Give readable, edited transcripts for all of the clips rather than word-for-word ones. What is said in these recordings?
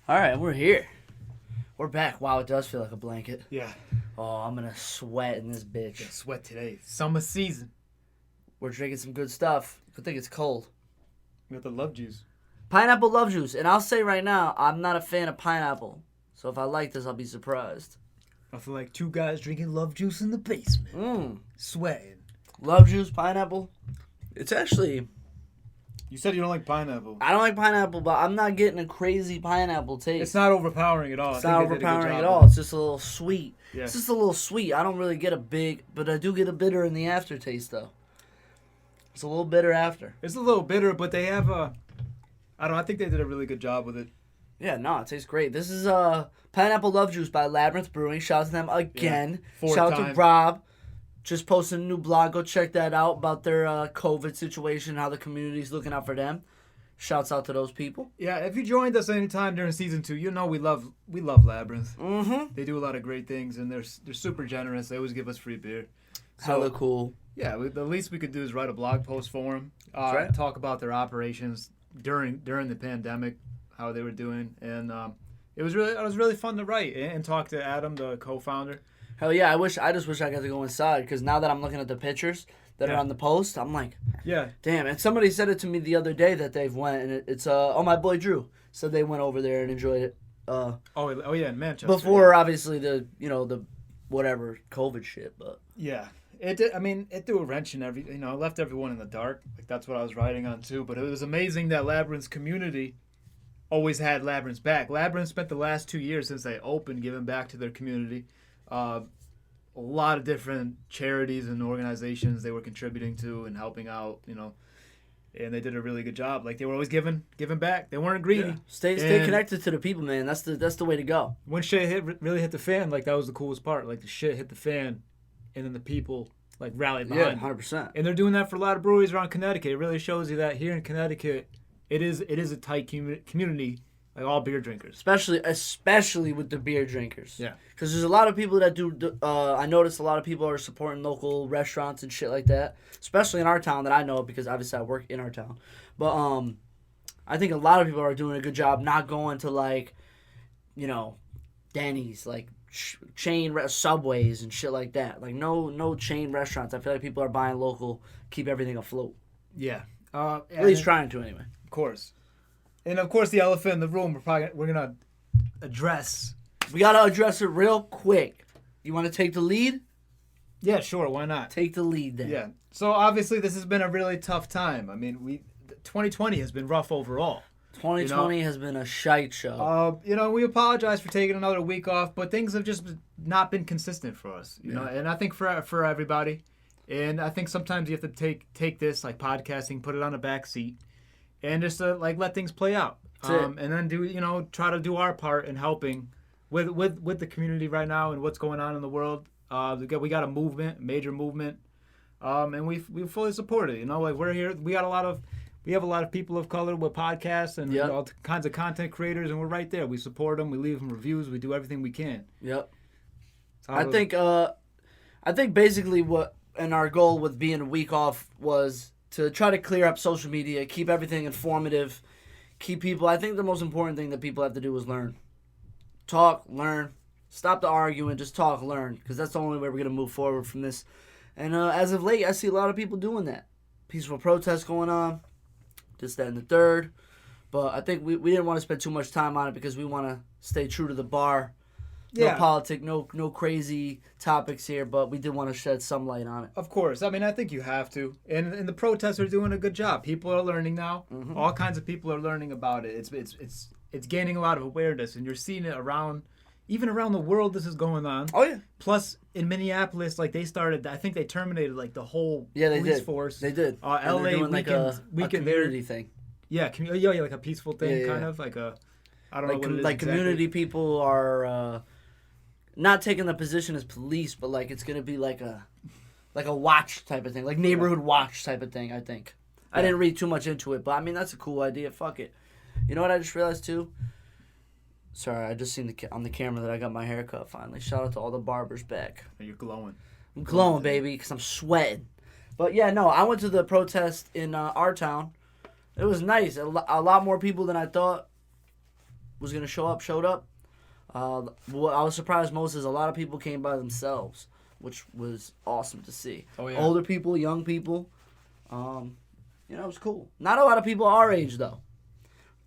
All right, we're here. We're back. Wow, it does feel like a blanket. Yeah. Oh, I'm going to sweat in this bitch. Gonna sweat today. Summer season. We're drinking some good stuff. Good thing it's cold. We got the love juice. Pineapple love juice. And I'll say right now, I'm not a fan of pineapple. So if I like this, I'll be surprised. I feel like two guys drinking love juice in the basement. Sweating. Love juice, pineapple. It's actually... You said you don't like pineapple. I don't like pineapple, but I'm not getting a crazy pineapple taste. It's not overpowering at all. It's not overpowering at all. It's just a little sweet. Yeah. It's just a little sweet. I don't really get a big, but I do get a bitter in the aftertaste, though. It's a little bitter after. It's a little bitter, but they have a... I think they did a really good job with it. Yeah, no, it tastes great. This is Pineapple Love Juice by Labyrinth Brewing. Shout out to them again. Yeah, Shout out to Rob. Just posted a new blog. Go check that out about their COVID situation, how the community's looking out for them. Shouts out to those people. Yeah, if you joined us anytime during season 2, you know we love Labyrinth. Mm-hmm. They do a lot of great things, and they're super generous. They always give us free beer. Hella cool. Yeah, the least we could do is write a blog post for them. Right. Talk about their operations during the pandemic, how they were doing, and it was really fun to write and talk to Adam, the co-founder. Hell yeah, I just wish I got to go inside, because now that I'm looking at the pictures that are on the post, I'm like, yeah, damn. And somebody said it to me the other day that they've went, and it's my boy Drew said they went over there and enjoyed it. Oh yeah, in Manchester. Before obviously the whatever COVID shit, but yeah. It threw a wrench in it left everyone in the dark. Like, that's what I was writing on too. But it was amazing that Labyrinth's community always had Labyrinth's back. Labyrinth spent the last 2 years since they opened giving back to their community. A lot of different charities and organizations they were contributing to and helping out, and they did a really good job. Like, they were always giving back. They weren't greedy. yeah. Stay connected to the people, man. That's the way to go. When shit really hit the fan, like, that was the coolest part. Like, the shit hit the fan, and then the people like rallied behind. Yeah, 100%. And they're doing that for a lot of breweries around Connecticut. It really shows you that here in Connecticut, it is a tight community. Like, all beer drinkers. Especially with the beer drinkers. Yeah. Because there's a lot of people that do, I noticed a lot of people are supporting local restaurants and shit like that. Especially in our town that I know, because obviously I work in our town. But I think a lot of people are doing a good job not going to, like, Denny's, like, chain Subways and shit like that. Like, no chain restaurants. I feel like people are buying local, keep everything afloat. Yeah. At least trying to, anyway. Of course. And, of course, the elephant in the room we're going to address. We got to address it real quick. You want to take the lead? Yeah, sure. Why not? Take the lead then. Yeah. So, obviously, this has been a really tough time. 2020 has been rough overall. 2020 has been a shite show. We apologize for taking another week off, but things have just not been consistent for us. You know, and I think for everybody. And I think sometimes you have to take this, like podcasting, put it on a back seat. And just let things play out, and then try to do our part in helping with the community right now and what's going on in the world. We got a movement, major movement, and we fully support it. Like, we're here. We have a lot of people of color with podcasts and all kinds of content creators, and we're right there. We support them. We leave them reviews. We do everything we can. Yep. I think basically our goal with being a week off was to try to clear up social media, keep everything informative, keep people... I think the most important thing that people have to do is learn. Talk, learn, stop the arguing, just talk, learn, because that's the only way we're going to move forward from this. And as of late, I see a lot of people doing that. Peaceful protests going on, this, that, and the third. But I think we didn't want to spend too much time on it because we want to stay true to the bar. No politics, no crazy topics here, but we did want to shed some light on it. Of course. I think you have to. And the protests are doing a good job. People are learning now. Mm-hmm. All kinds of people are learning about it. It's gaining a lot of awareness, and you're seeing it even around the world. This is going on. Oh yeah. Plus, in Minneapolis, like, they started. I think they terminated, like, the whole police force. They did. LA doing weekend, a community thing. Yeah, like a peaceful thing, kind of like a. I don't know what it is like exactly. Community people are. Not taking the position as police, but like it's gonna be like a watch type of thing, like neighborhood watch type of thing. I think I didn't read too much into it, but that's a cool idea. Fuck it. You know what I just realized too? Sorry, I just seen on the camera that I got my hair cut finally. Shout out to all the barbers back. You're glowing. I'm glowing, baby, because I'm sweating. But yeah, no, I went to the protest in our town. It was nice. A lot more people than I thought. was going to show up showed up. What I was surprised most is a lot of people came by themselves, which was awesome to see. Oh, yeah. Older people, young people. It was cool. Not a lot of people our age, though.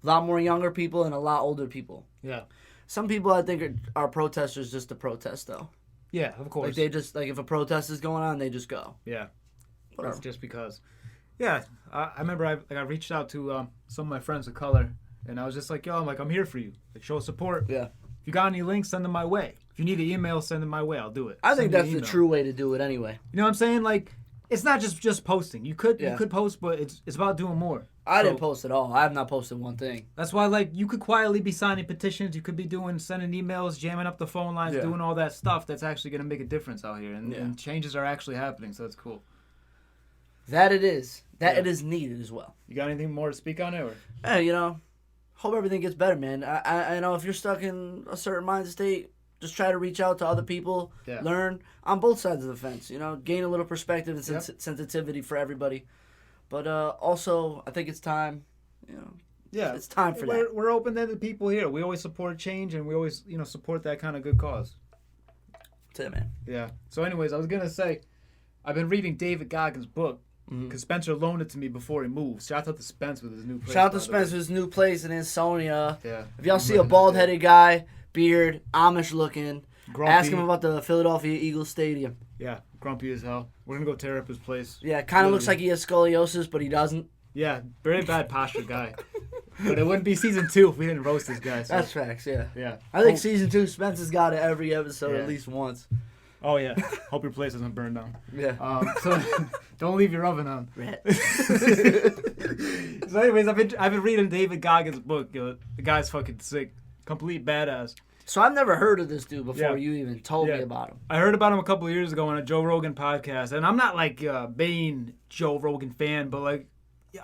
A lot more younger people and a lot older people. Yeah. Some people, I think, are protesters just to protest, though. Yeah, of course. Like, they just, like, if a protest is going on, they just go. Yeah. Whatever. That's just because. Yeah, I remember I reached out to some of my friends of color, and I was just like, yo, I'm here for you. Like, show support. Yeah. If you got any links, send them my way. If you need an email, send them my way. I'll do it. I think that's the true way to do it anyway. You know what I'm saying? Like, it's not just posting. You could post, but it's about doing more. I didn't post at all. I have not posted one thing. That's why, like, you could quietly be signing petitions. You could be sending emails, jamming up the phone lines, doing all that stuff that's actually going to make a difference out here. And changes are actually happening, so that's cool. That it is. It is needed as well. You got anything more to speak on it? Or? Hey, hope everything gets better, man. I know if you're stuck in a certain mind state, just try to reach out to other people, learn on both sides of the fence, gain a little perspective and sensitivity for everybody. But also, I think it's time, it's time for that. We're open-ended people here. We always support change, and we always, support that kind of good cause. That's it, man. Yeah. So anyways, I was going to say, I've been reading David Goggins' book, because Spencer loaned it to me before he moved. Shout out to Spence with his new place. Shout out to Spence with his new place in Ansonia. Yeah. If y'all see a bald-headed guy, beard, Amish-looking, Grumpy. Ask him about the Philadelphia Eagles Stadium. Yeah, grumpy as hell. We're going to go tear up his place. Yeah, kind of looks like he has scoliosis, but he doesn't. Yeah, very bad posture guy. But it wouldn't be season 2 if we didn't roast this guy. So. That's facts, yeah. Yeah. I think season 2, Spence has got it every episode at least once. Oh, yeah. Hope your place doesn't burn down. Yeah. So don't leave your oven on. Rat. So anyways, I've been reading David Goggins' book. The guy's fucking sick. Complete badass. So I've never heard of this dude before you even told me about him. I heard about him a couple of years ago on a Joe Rogan podcast. And I'm not like a main Joe Rogan fan, but like,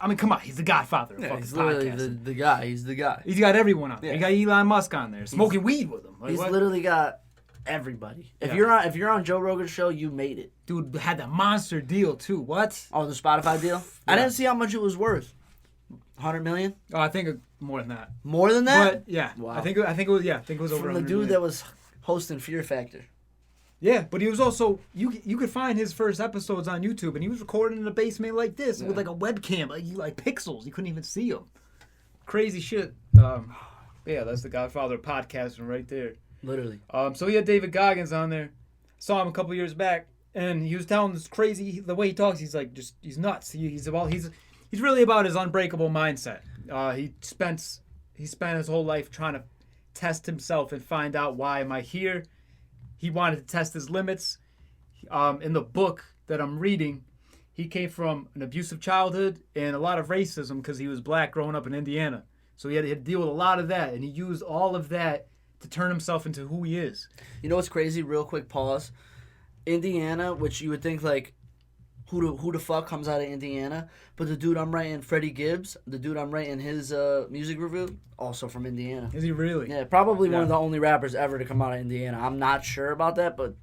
I mean, come on. He's the godfather of fucking he's literally podcasting. the guy. He's the guy. He's got everyone on there. He got Elon Musk on there. Smoking weed with him. Like, he's what? literally got everybody. If you're on Joe Rogan's show, you made it. Dude had that monster deal too. What? Oh, the Spotify deal? I didn't see how much it was worth. 100 million? Oh, I think more than that. More than that? But yeah, wow. I think it was over. From the dude that was hosting Fear Factor. Yeah, but he was also you could find his first episodes on YouTube, and he was recording in a basement like this with like a webcam, like pixels. You couldn't even see him. Crazy shit. Yeah, that's the Godfather of podcasting right there. Literally. So he had David Goggins on there. Saw him a couple years back, and he was telling this crazy the way he talks. He's like he's nuts. He's really about his unbreakable mindset. He spent his whole life trying to test himself and find out why am I here. He wanted to test his limits. In the book that I'm reading, he came from an abusive childhood and a lot of racism because he was black growing up in Indiana. So he had to deal with a lot of that, and he used all of that to turn himself into who he is. You know what's crazy? Real quick pause. Indiana, which you would think like, who the fuck comes out of Indiana? But the dude I'm writing, Freddie Gibbs, the dude I'm writing his music review, also from Indiana. Is he really? Yeah, probably one of the only rappers ever to come out of Indiana. I'm not sure about that, but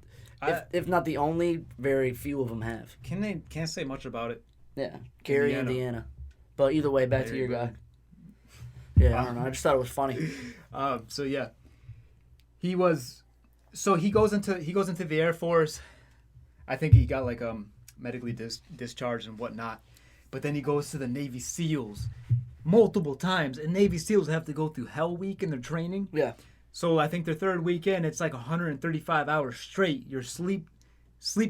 if not the only, very few of them have. Can't say much about it. Yeah, Gary, Indiana. But either way, back to your guy. Yeah, wow. I don't know. I just thought it was funny. So yeah, he goes into the Air Force. I think he got like medically discharged and whatnot. But then he goes to the Navy SEALs multiple times, and Navy SEALs have to go through Hell Week in their training. Yeah. So I think their third weekend, it's like 135 hours straight. You're sleep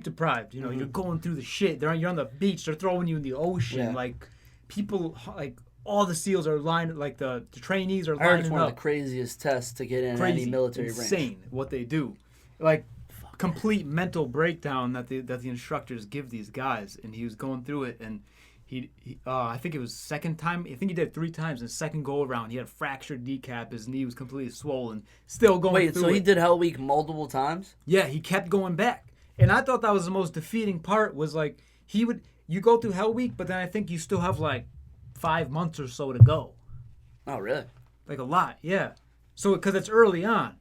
deprived. You know, you're going through the shit. You're on the beach. They're throwing you in the ocean. Yeah. Like people, like all the SEALs are lined. Like the trainees are lining up. I heard it's one of the craziest tests to get in any military branch. Insane what they do. Like complete mental breakdown that the instructors give these guys, and he was going through it, and he I think it was second time. I think he did it 3 times. And the second go around, he had a fractured kneecap. His knee was completely swollen. Still going through it. Wait, so he did Hell Week multiple times? Yeah, he kept going back. And I thought that was the most defeating part was like you go through Hell Week, but then I think you still have like 5 months or so to go. Oh, really? Like a lot, yeah. So because it's early on.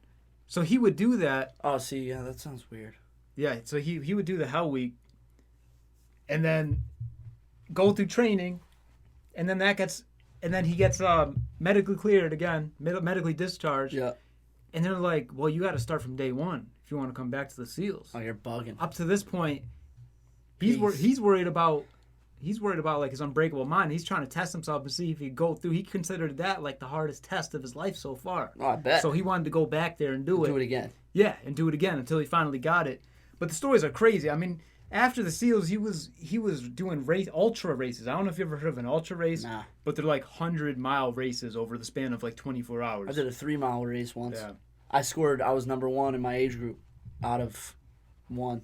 So he would do that. Oh, see, yeah, that sounds weird. Yeah, so he would do the Hell Week and then go through training, and then that gets And then he gets medically cleared again, medically discharged. Yeah. And they're like, well, you got to start from day one if you want to come back to the SEALs. Oh, you're bugging. Up to this point, he's worried about like his unbreakable mind. He's trying to test himself and see if he could go through. He considered that like the hardest test of his life so far. Oh, I bet. So he wanted to go back there and do it. Do it again. Yeah, and do it again until he finally got it. But the stories are crazy. I mean, after the SEALs, he was doing ultra races. I don't know if you ever heard of an ultra race, Nah. but they're like 100-mile races over the span of like 24 hours. I did a 3-mile race once. Yeah. I was number 1 in my age group out of 1.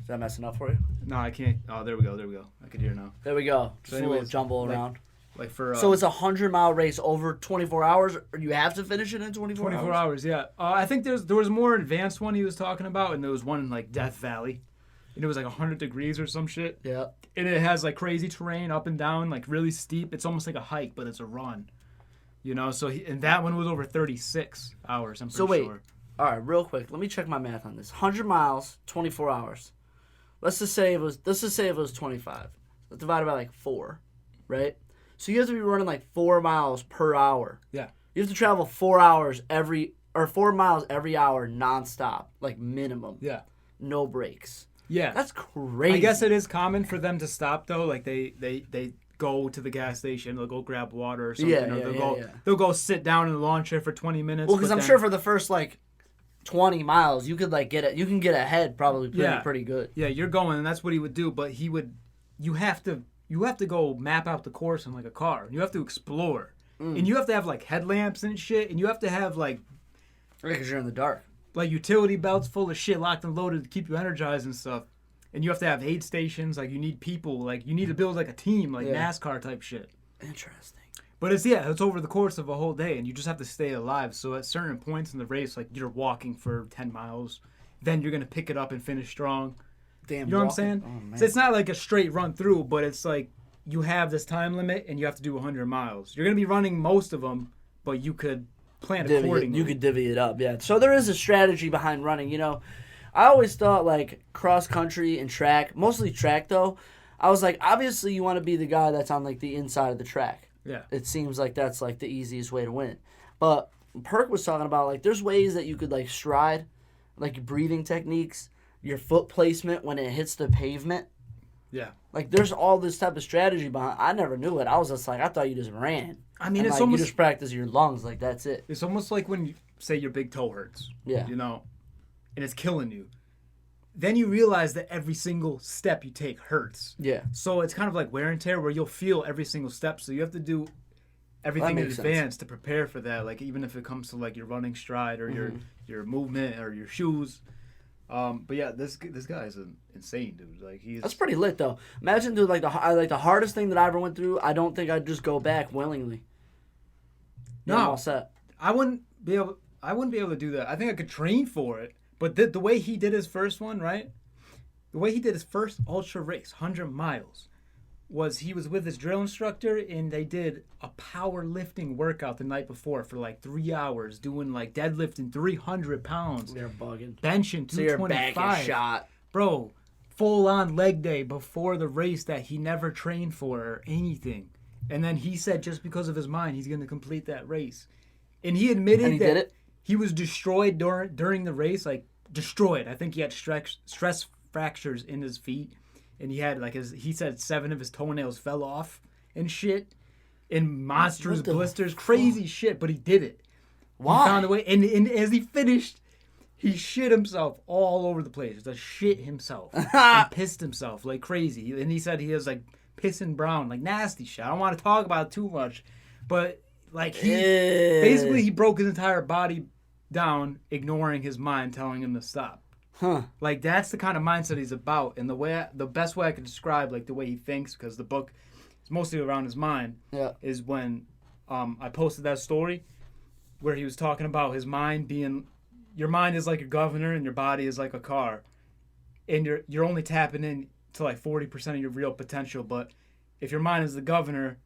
Is that messing up for you? No, I can't. Oh, there we go. I can hear now. There we go. Just So a little anyways, jumble around. Like for So it's a 100-mile race over 24 hours, or you have to finish it in 24 hours, yeah. I think there was a more advanced one he was talking about, and there was one in like Death Valley. And it was like 100 degrees or some shit. Yeah. And it has like crazy terrain up and down, like really steep. It's almost like a hike, but it's a run. You know, and that one was over 36 hours, I'm pretty sure. All right, real quick. Let me check my math on this. 100 miles, 24 hours. Let's just say it was 25. Let's divide it by like 4, right? So you have to be running like 4 miles per hour. Yeah. You have to travel 4 miles every hour nonstop, like minimum. Yeah. No breaks. Yeah. That's crazy. I guess it is common for them to stop though. Like they go to the gas station, they'll go grab water or something. They'll go sit down in the lawn chair for 20 minutes. Well, because I'm sure for the first like 20 miles, you could like you can get ahead probably pretty good. Yeah, you're going, and that's what he would do. But you have to go map out the course in like a car. You have to explore, and you have to have like headlamps and shit, and you have to have like because you're in the dark. Like utility belts full of shit locked and loaded to keep you energized and stuff. And you have to have aid stations. Like you need people. Like you need to build like a team, like NASCAR type shit. Interesting. But it's over the course of a whole day, and you just have to stay alive. So at certain points in the race, like you're walking for 10 miles, then you're gonna pick it up and finish strong. Damn. You know what I'm saying? Oh, So it's not like a straight run through, but it's like you have this time limit, and you have to do 100 miles. You're gonna be running most of them, but you could plan accordingly. You could divvy it up, yeah. So there is a strategy behind running. You know, I always thought like cross country and track, mostly track though. I was like, obviously you want to be the guy that's on like the inside of the track. Yeah. It seems like that's like the easiest way to win. But Perk was talking about like there's ways that you could like stride, like breathing techniques, your foot placement when it hits the pavement. Yeah. Like there's all this type of strategy behind. I never knew it. I was just like, I thought you just ran. I mean, and it's like, almost you just practice your lungs, like that's it. It's almost like when you say your big toe hurts. Yeah. You know, and it's killing you. Then you realize that every single step you take hurts. Yeah. So it's kind of like wear and tear where you'll feel every single step. So you have to do everything in advance to prepare for that. Like even if it comes to like your running stride or your movement or your shoes. But yeah, this guy is insane, dude. Like that's pretty lit though. Imagine, dude, like the hardest thing that I ever went through. I don't think I'd just go back willingly. No, I'm all set. I wouldn't be able to do that. I think I could train for it, but the way he did his first one, right? The way he did his first ultra race, 100 miles, was he was with his drill instructor and they did a powerlifting workout the night before for like 3 hours, doing like deadlifting 300 pounds. They're bugging. Benching 225. So your back is shot. Bro, full on leg day before the race that he never trained for or anything. And then he said just because of his mind, he's going to complete that race. And he admitted that he was destroyed during the race, like destroyed. I think he had stress fractures in his feet. And he had he said 7 of his toenails fell off and shit. And monstrous blisters, crazy shit. But he did it. Why? He found a way. And as he finished, he shit himself all over the place. Just shit himself. And pissed himself like crazy. And he said he was like pissing brown, like nasty shit. I don't want to talk about it too much. But like basically he broke his entire body down, ignoring his mind telling him to stop. Huh. Like that's the kind of mindset he's about, and the best way I could describe like the way he thinks, because the book is mostly around his mind. Yeah. Is when I posted that story where he was talking about his mind being, your mind is like a governor and your body is like a car, and you're only tapping in to like 40% of your real potential. But if your mind is the governor,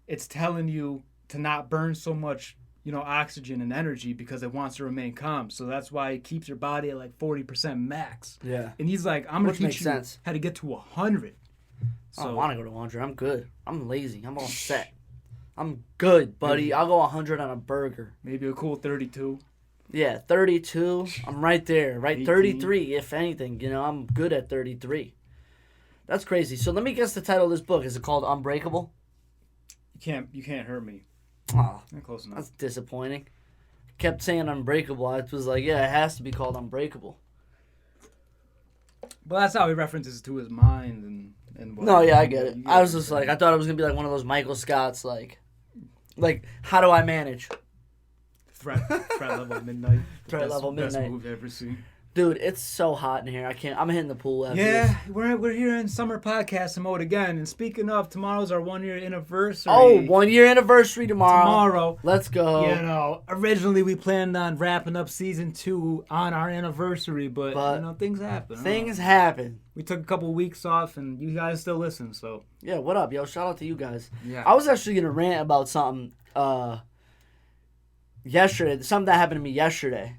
it's telling you to not burn so much, oxygen and energy because it wants to remain calm. So that's why it keeps your body at like 40% max. Yeah. And he's like, I'm going to teach you how to get to 100. So, I don't want to go to 100. I'm good. I'm lazy. I'm all set. I'm good, buddy. I'll go 100 on a burger. Maybe a cool 32. Yeah, 32. I'm right there. Right, 18. 33, if anything. You know, I'm good at 33. That's crazy. So let me guess the title of this book. Is it called Unbreakable? You can't hurt me. Oh, Not close enough. that's disappointing. Kept saying Unbreakable. I was like, yeah, it has to be called Unbreakable. But that's how he references to his mind and No, yeah, I get it. I was just like, I thought it was going to be like one of those Michael Scott's, like, how do I manage? Threat level midnight. Threat level midnight. Best move ever seen. Dude, it's so hot in here. I'm hitting the pool after Yeah, this. we're here in summer podcasting mode again. And speaking of, tomorrow's our 1 year anniversary. Oh, 1 year anniversary tomorrow. Tomorrow. Let's go. You know, originally we planned on wrapping up season 2 on our anniversary, but you know, things happen. Things happen. We took a couple weeks off, and you guys still listen, so. Yeah, what up, yo? Shout out to you guys. Yeah. I was actually gonna rant about something yesterday. Something that happened to me yesterday.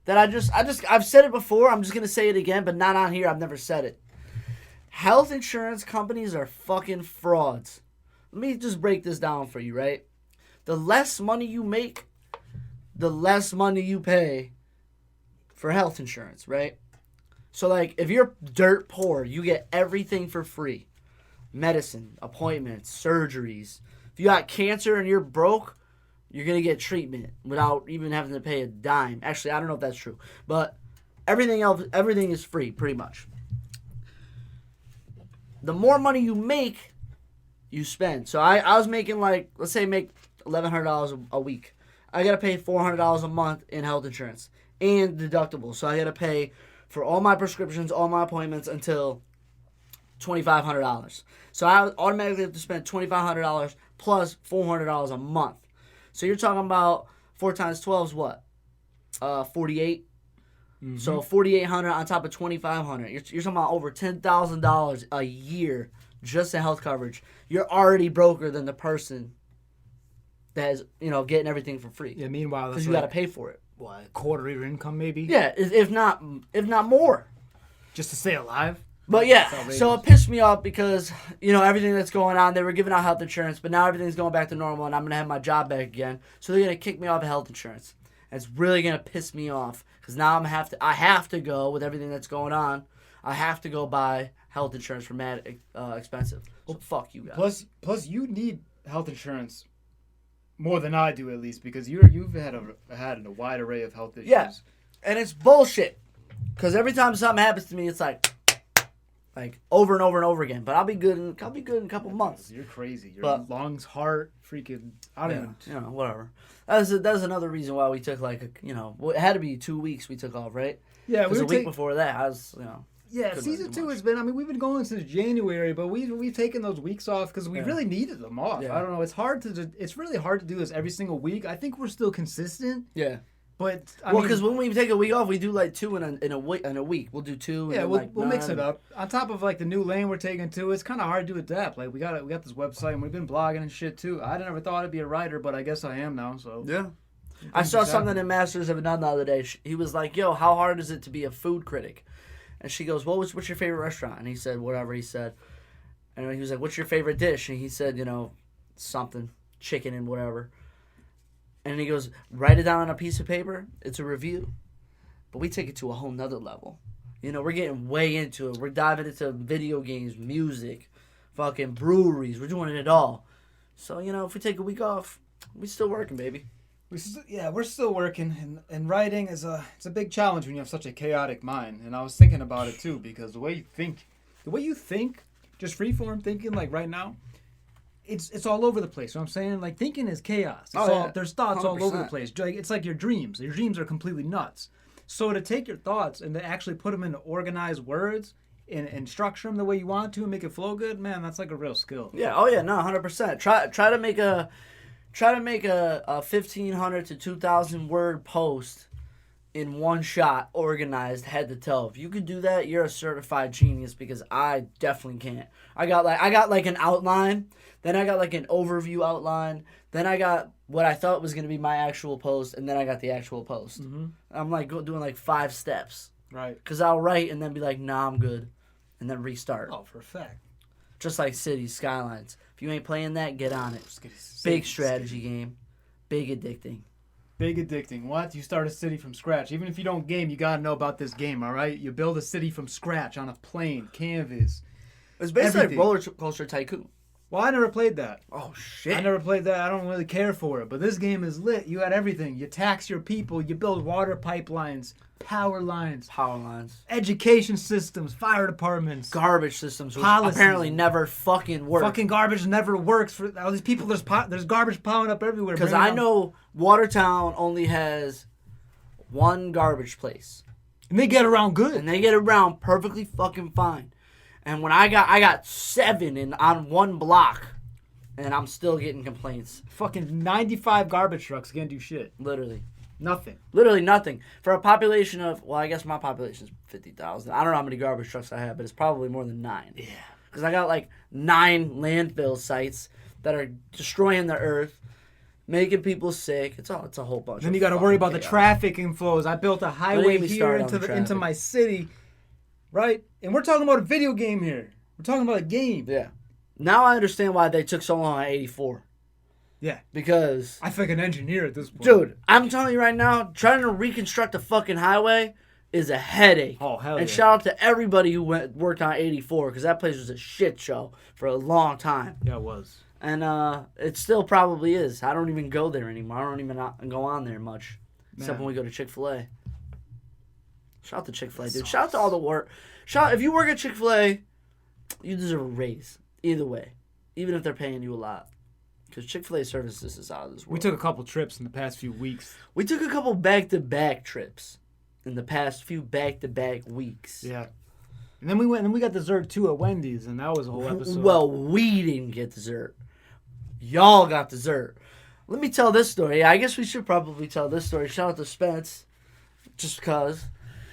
That I've said it before. I'm just gonna say it again, but not on here. I've never said it. Health insurance companies are fucking frauds. Let me just break this down for you, right? The less money you make, the less money you pay for health insurance, right? So, like, if you're dirt poor, you get everything for free. Medicine, appointments, surgeries. If you got cancer and you're broke, you're going to get treatment without even having to pay a dime. Actually, I don't know if that's true. But everything else, everything is free, pretty much. The more money you make, you spend. So I was making, like, let's say make $1,100 a week. I got to pay $400 a month in health insurance and deductibles. So I got to pay for all my prescriptions, all my appointments until $2,500. So I automatically have to spend $2,500 plus $400 a month. So you're talking about 4 times 12 is what? 48. Mm-hmm. So $4,800 on top of $2,500. You're talking about over $10,000 a year just in health coverage. You're already broker than the person that is, getting everything for free. Yeah. Meanwhile, because you got to pay for it. What, a quarter of your income, maybe? Yeah, if not more. Just to stay alive. But yeah, so it pissed me off because, everything that's going on, they were giving out health insurance, but now everything's going back to normal and I'm going to have my job back again. So they're going to kick me off of health insurance. And it's really going to piss me off because now I have to go with everything that's going on. I have to go buy health insurance for mad expensive. So fuck you guys. Plus you need health insurance more than I do, at least, because you've had a wide array of health issues. Yeah, and it's bullshit because every time something happens to me, it's like over and over and over again. But I'll be good in a couple months. You're crazy. Your lungs, heart, freaking. I don't even. Whatever. That's another reason why we took it had to be 2 weeks we took off, right? Yeah, because a week before that I was Yeah, season 2 has been. I mean, we've been going since January, but we've taken those weeks off because we really needed them off. Yeah. I don't know. It's really hard to do this every single week. I think we're still consistent. Yeah. But because when we take a week off, we do like 2 in a week. We'll do 2. Yeah, we'll mix it up. On top of the new lane we're taking too, it's kind of hard to adapt. Like we got this website and we've been blogging and shit too. I never thought I'd be a writer, but I guess I am now. So yeah. I saw something in Masters of None the other day. He was like, "Yo, how hard is it to be a food critic?" And she goes, "What's your favorite restaurant?" And he said, "Whatever." He said, and he was like, "What's your favorite dish?" And he said, something, chicken and whatever. And he goes, "Write it down on a piece of paper. It's a review." But we take it to a whole nother level. We're getting way into it. We're diving into video games, music, fucking breweries. We're doing it all. So, if we take a week off, we still working, baby. We're still working. And writing it's a big challenge when you have such a chaotic mind. And I was thinking about it, too, because the way you think, just freeform thinking, like right now, it's all over the place. You know what I'm saying? Like, thinking is chaos. There's thoughts 100%. All over the place. It's like your dreams. Your dreams are completely nuts. So to take your thoughts and to actually put them into organized words and structure them the way you want to and make it flow good, man, that's like a real skill. Yeah. Oh yeah. No. 100%. Try to make a 1,500 to 2,000 word post in one shot, organized head to toe. If you could do that, you're a certified genius because I definitely can't. I got like an outline, then I got like an overview outline, then I got what I thought was going to be my actual post, and then I got the actual post. Mm-hmm. I'm like doing like 5 steps. Right. Because I'll write and then be like, nah, I'm good. And then restart. Oh, for a fact. just like Cities, Skylines. If you ain't playing that, get on it. Big strategy game. Big addicting. Big addicting. What? You start a city from scratch. Even if you don't game, you gotta know about this game, all right? You build a city from scratch on a plane, canvas. It's basically like Roller Coaster Tycoon. Well, I never played that. Oh, shit. I never played that. I don't really care for it. But this game is lit. You had everything. You tax your people. You build water pipelines, power lines, education systems, fire departments, garbage systems, which policies. Apparently never fucking work. Fucking garbage never works for all these people. There's garbage piling up everywhere. Because I know Watertown only has one garbage place, and they get around good. And they get around perfectly fucking fine. And when I got 7 on one block, and I'm still getting complaints. Fucking 95 garbage trucks can't do shit. Literally. Nothing. Literally nothing. For a population of, well, I guess my population is 50,000. I don't know how many garbage trucks I have, but it's probably more than 9. Yeah. Because I got like 9 landfill sites that are destroying the earth, making people sick. It's a whole bunch. Then you got to worry about the traffic inflows. I built a highway here into my city, right? And we're talking about a video game here. We're talking about a game. Yeah. Now I understand why they took so long at 84. Yeah. Because I feel like an engineer at this point. Dude, I'm telling you right now, trying to reconstruct a fucking highway is a headache. Oh, hell yeah. And shout out to everybody who worked on 84, because that place was a shit show for a long time. Yeah, it was. And it still probably is. I don't even go there anymore. I don't even go on there much. Except when we go to Chick-fil-A. Shout out to Chick-fil-A, dude. Shout out to all the work. If you work at Chick-fil-A, you deserve a raise. Either way. Even if they're paying you a lot. Because Chick-fil-A services is out of this world. We took a couple trips in the past few weeks. We took a couple back-to-back trips in the past few back-to-back weeks. Yeah. And then we went and we got dessert too at Wendy's, and that was a whole episode. Well, we didn't get dessert. Y'all got dessert. Let me tell this story. I guess we should probably tell this story. Shout out to Spence. Just because.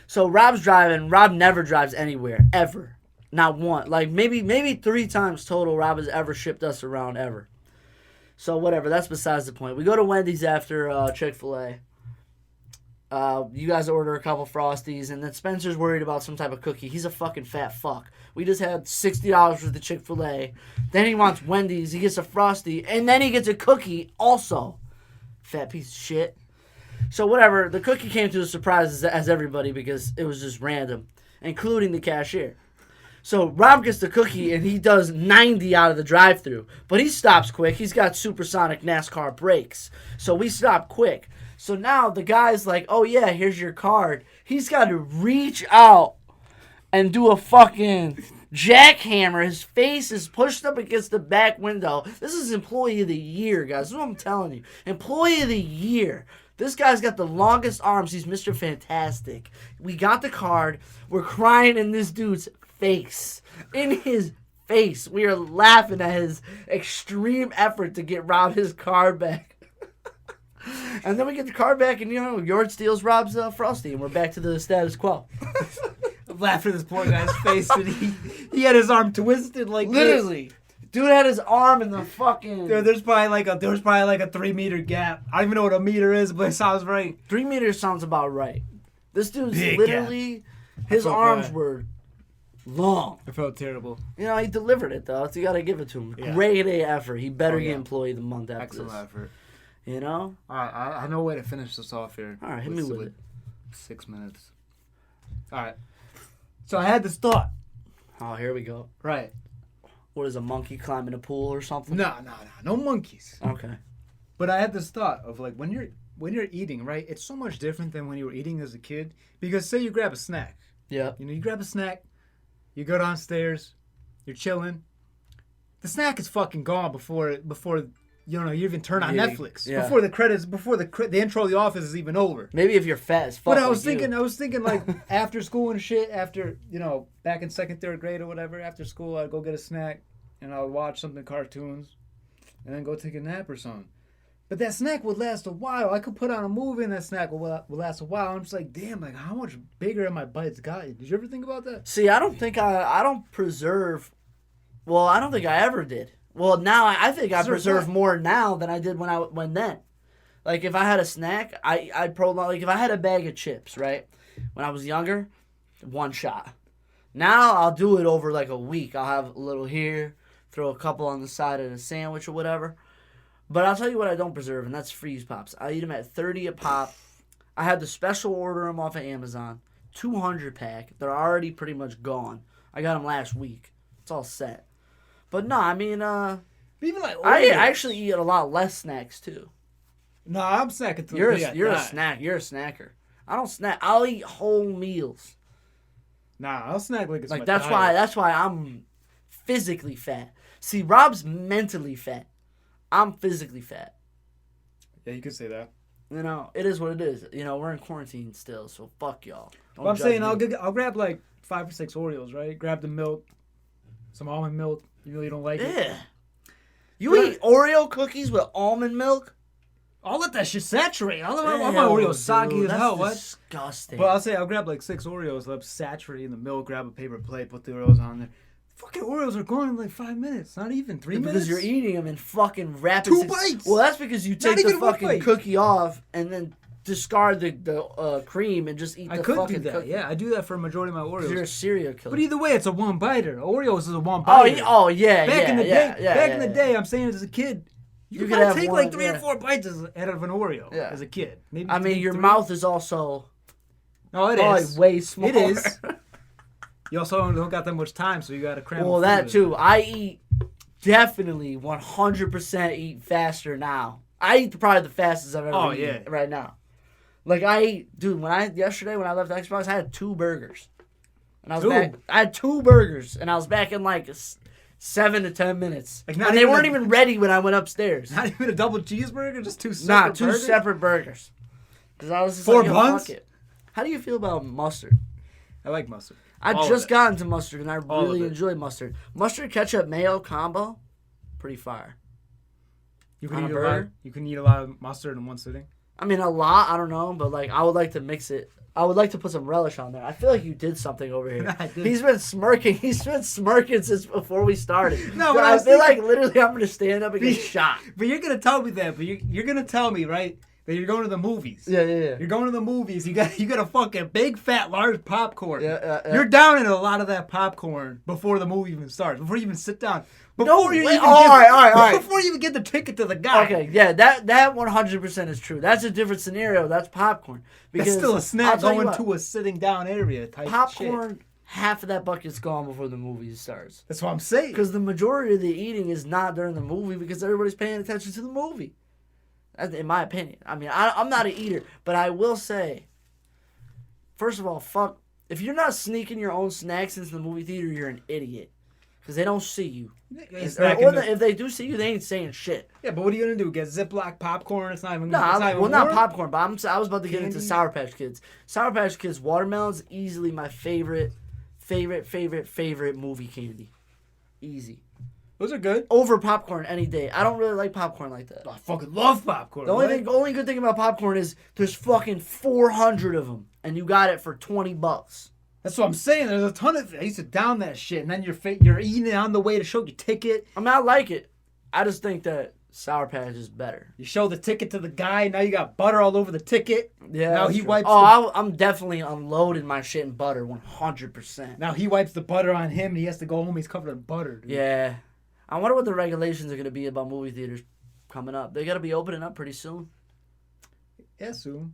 So Rob's driving. Rob never drives anywhere. Ever. Not one. Like maybe 3 times total Rob has ever shipped us around ever. So whatever. That's besides the point. We go to Wendy's after Chick-fil-A. You guys order a couple Frosties, and then Spencer's worried about some type of cookie. He's a fucking fat fuck. We just had $60 for the Chick-fil-A. Then he wants Wendy's. He gets a Frosty, and then he gets a cookie also. Fat piece of shit. So whatever. The cookie came to a surprise as everybody because it was just random, including the cashier. So Rob gets the cookie, and he does 90 out of the drive-thru. But he stops quick. He's got supersonic NASCAR brakes. So we stop quick. So now the guy's like, oh, yeah, here's your card. He's got to reach out and do a fucking jackhammer. His face is pushed up against the back window. This is Employee of the Year, guys. This is what I'm telling you. Employee of the Year. This guy's got the longest arms. He's Mr. Fantastic. We got the card. We're crying in this dude's face. In his face. We are laughing at his extreme effort to get Rob his card back. And then we get the car back, and, Yord steals Rob's Frosty, and we're back to the status quo. I'm laughing at this poor guy's face, and he had his arm twisted like literally. This. Dude had his arm in the fucking... Dude, there's probably like a 3-meter gap. I don't even know what a meter is, but it sounds right. 3 meters sounds about right. This dude's literally... His arms were long. I felt terrible. He delivered it, though. So you got to give it to him. Yeah. Great A effort. He better get Employee of the Month after Excellent this. effort. All right, I know a way to finish this off here. All right, hit me with it. 6 minutes. All right. So I had this thought. Oh, here we go. Right. What is a monkey climbing a pool or something? No monkeys. Okay. But I had this thought of like when you're eating, right? It's so much different than when you were eating as a kid. Because say you grab a snack. Yeah. You grab a snack. You go downstairs. You're chilling. The snack is fucking gone before you even turn on Netflix. Yeah. Before the credits, before the intro of The Office is even over. Maybe if you're fat as fuck. But I was thinking like after school and shit, after, back in 2nd, 3rd grade or whatever, after school I'd go get a snack and I would watch something cartoons and then go take a nap or something. But that snack would last a while. I could put on a movie and that snack would last a while. I'm just like, damn, like how much bigger have my bites gotten? Did you ever think about that? See, I don't think I don't preserve. Well, I don't think I ever did. Well, now I think I preserve more now than I did when then. Like if I had a snack, I'd prolong. Like if I had a bag of chips, right? When I was younger, 1 shot. Now I'll do it over like a week. I'll have a little here, throw a couple on the side of the sandwich or whatever. But I'll tell you what I don't preserve, and that's freeze pops. I eat them at 30 a pop. I had the special order them off of Amazon, 200 pack. They're already pretty much gone. I got them last week. It's all set. But no, I mean, even like I actually eat a lot less snacks too. No, I'm snacking too. You're a snack. You're a snacker. I don't snack. I'll eat whole meals. Nah, I'll snack like it's like my that's diet. That's why I'm physically fat. See, Rob's mentally fat. I'm physically fat. Yeah, you could say that. You know, it is what it is. You know, we're in quarantine still, so fuck y'all. Well, I'm saying I'll grab like 5 or 6 Oreos, right? Grab the milk, some almond milk. You really don't like it? Yeah. You eat Oreo cookies with almond milk? I'll let that shit saturate. I want my Oreos soggy as hell. What? Disgusting. But I'll say I'll grab like 6 Oreos, let them saturate in the milk, grab a paper plate, put the Oreos on there. Fucking Oreos are gone in like 5 minutes. Not even 3 minutes. Because you're eating them in fucking rapid 2 bites. Well, that's because you take the fucking cookie off and then discard the cream and just eat the fucking cookie. I could do that. Yeah, I do that for a majority of my Oreos. You're a serial killer. But either way, it's a one biter. Oreos is a one biter. Oh yeah. Back in the day, I'm saying as a kid, you could have take like 3 or 4 bites out of an Oreo as a kid. Maybe I mean, your mouth is also. No, it is way smaller. It is. You also don't got that much time, so you got to cram. Well, that too. I eat definitely 100% eat faster now. I eat probably the fastest I've ever eaten right now. Like yesterday when I left Xbox, I had 2 burgers, and I was back. I had 2 burgers, and I was back in like 7 to 10 minutes. Like and they weren't even ready when I went upstairs. Not even a double cheeseburger, just 2 separate. Two separate burgers. Because I was just 4 buns. Fuck it. How do you feel about mustard? I like mustard. I just got into mustard, and I really enjoy mustard. Mustard, ketchup, mayo combo, pretty fire. You can eat a lot of mustard in one sitting. I mean, a lot. I don't know, but like I would like to mix it. I would like to put some relish on there. I feel like you did something over here. He's been smirking. He's been smirking since before we started. No, but I feel like literally I'm gonna stand up and get shot. But you're gonna tell me that. But you're gonna tell me, right? That you're going to the movies. Yeah. You're going to the movies. You got a fucking big fat large popcorn. Yeah. You're downing a lot of that popcorn before the movie even starts. Before you even sit down. All right. Before you even get the ticket to the guy. Okay, yeah, that 100% is true. That's a different scenario. That's popcorn. Because that's still a snack going to a sitting down area type popcorn, shit. Half of that bucket's gone before the movie starts. That's what I'm saying. Because the majority of the eating is not during the movie because everybody's paying attention to the movie. That's in my opinion. I mean, I'm not an eater, but I will say, first of all, if you're not sneaking your own snacks into the movie theater, you're an idiot. Because they don't see you. If they do see you, they ain't saying shit. Yeah, but what are you going to do? Get Ziploc popcorn? It's not even not popcorn, but I was about to get into Sour Patch Kids. Sour Patch Kids watermelon's easily my favorite movie candy. Easy. Those are good. Over popcorn any day. I don't really like popcorn like that. I fucking love popcorn. The only good thing about popcorn is there's fucking 400 of them, and you got it for $20. That's what I'm saying. There's a ton of it. I used to down that shit, and then you're eating it on the way to show your ticket. I mean, I like it. I just think that Sour Patch is better. You show the ticket to the guy. Now you got butter all over the ticket. Yeah. Now he wipes. I'm definitely unloading my shit in butter 100%. Now he wipes the butter on him, and he has to go home. He's covered in butter. Dude. Yeah. I wonder what the regulations are going to be about movie theaters coming up. They got to be opening up pretty soon. Yeah, soon.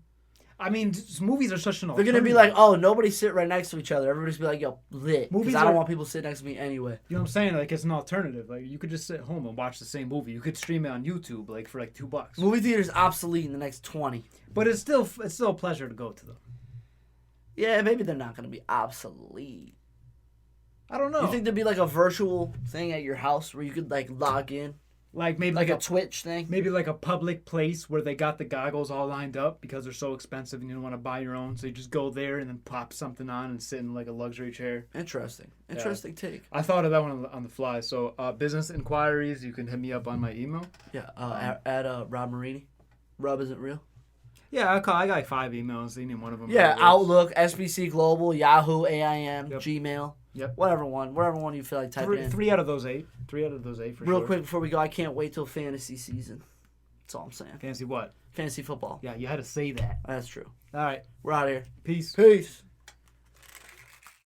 I mean, movies are such an alternative. They're going to be like, oh, nobody sit right next to each other. Everybody's be like, yo, lit. Because I don't want people sitting next to me anyway. You know what I'm saying? Like, it's an alternative. Like, you could just sit home and watch the same movie. You could stream it on YouTube, like, for like $2. Movie theater's obsolete in the next 20. But it's still a pleasure to go to them. Yeah, maybe they're not going to be obsolete. I don't know. You think there'd be like a virtual thing at your house where you could like log in? Like maybe like a Twitch thing? Maybe like a public place where they got the goggles all lined up because they're so expensive and you don't want to buy your own. So you just go there and then pop something on and sit in like a luxury chair. Interesting take. I thought of that one on the fly. So business inquiries, you can hit me up on my email. Yeah, at Rob Marini. Rob isn't real. Yeah, I got like 5 emails. You need one of them. Yeah, Outlook, SBC Global, Yahoo, AIM, Gmail. Yep. Whatever one you feel like typing in. 3 out of those 8. 3 out of those 8 for Real sure. quick before we go, I can't wait till fantasy season. That's all I'm saying. Fantasy what? Fantasy football. Yeah, you had to say that. That's true. All right. We're out of here. Peace. Peace.